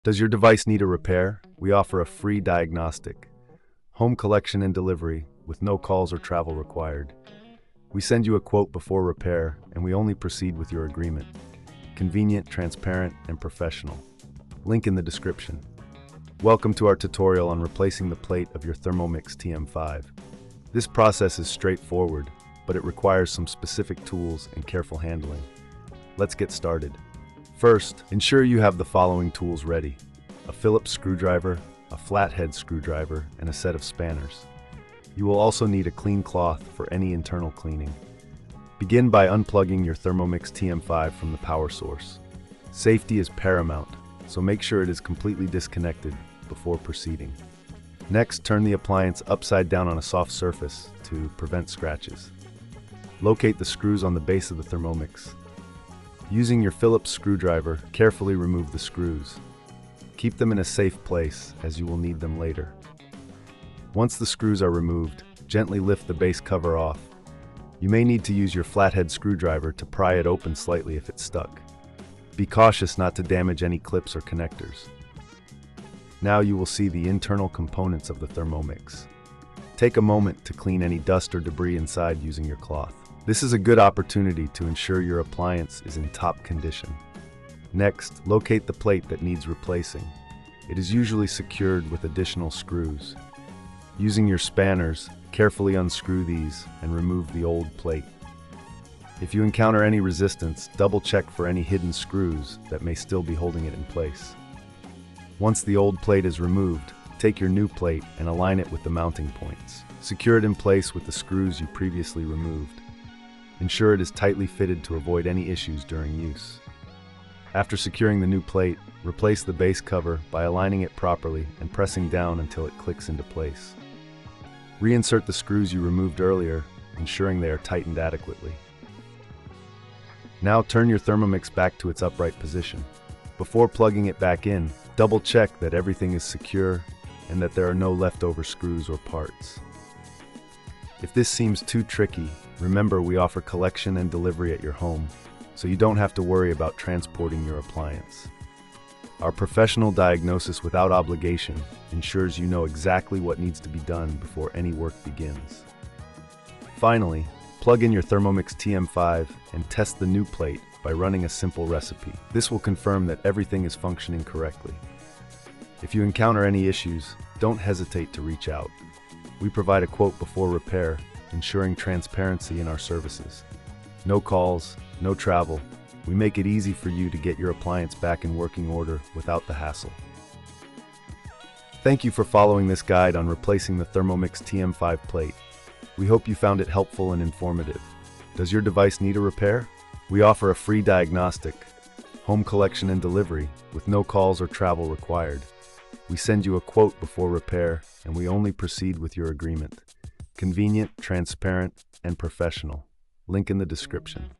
Does your device need a repair? We offer a free diagnostic, home collection and delivery with no calls or travel required. We send you a quote before repair, and we only proceed with your agreement. Convenient, transparent, and professional. Link in the description. Welcome to our tutorial on replacing the plate of your Thermomix TM5. This process is straightforward, but it requires some specific tools and careful handling. Let's get started. First, ensure you have the following tools ready: a Phillips screwdriver, a flathead screwdriver, and a set of spanners. You will also need a clean cloth for any internal cleaning. Begin by unplugging your Thermomix TM5 from the power source. Safety is paramount, so make sure it is completely disconnected before proceeding. Next, turn the appliance upside down on a soft surface to prevent scratches. Locate the screws on the base of the Thermomix. Using your Phillips screwdriver, carefully remove the screws. Keep them in a safe place, as you will need them later. Once the screws are removed, gently lift the base cover off. You may need to use your flathead screwdriver to pry it open slightly if it's stuck. Be cautious not to damage any clips or connectors. Now you will see the internal components of the Thermomix. Take a moment to clean any dust or debris inside using your cloth. This is a good opportunity to ensure your appliance is in top condition. Next, locate the plate that needs replacing. It is usually secured with additional screws. Using your spanners, carefully unscrew these and remove the old plate. If you encounter any resistance, double-check for any hidden screws that may still be holding it in place. Once the old plate is removed, take your new plate and align it with the mounting points. Secure it in place with the screws you previously removed. Ensure it is tightly fitted to avoid any issues during use. After securing the new plate, replace the base cover by aligning it properly and pressing down until it clicks into place. Reinsert the screws you removed earlier, ensuring they are tightened adequately. Now turn your Thermomix back to its upright position. Before plugging it back in, double-check that everything is secure and that there are no leftover screws or parts. If this seems too tricky, remember we offer collection and delivery at your home, so you don't have to worry about transporting your appliance. Our professional diagnosis without obligation ensures you know exactly what needs to be done before any work begins. Finally, plug in your Thermomix TM5 and test the new plate by running a simple recipe. This will confirm that everything is functioning correctly. If you encounter any issues, don't hesitate to reach out. We provide a quote before repair, ensuring transparency in our services. No calls, no travel. We make it easy for you to get your appliance back in working order without the hassle. Thank you for following this guide on replacing the Thermomix TM5 plate. We hope you found it helpful and informative. Does your device need a repair? We offer a free diagnostic, home collection and delivery with no calls or travel required. We send you a quote before repair, and we only proceed with your agreement. Convenient, transparent, and professional. Link in the description.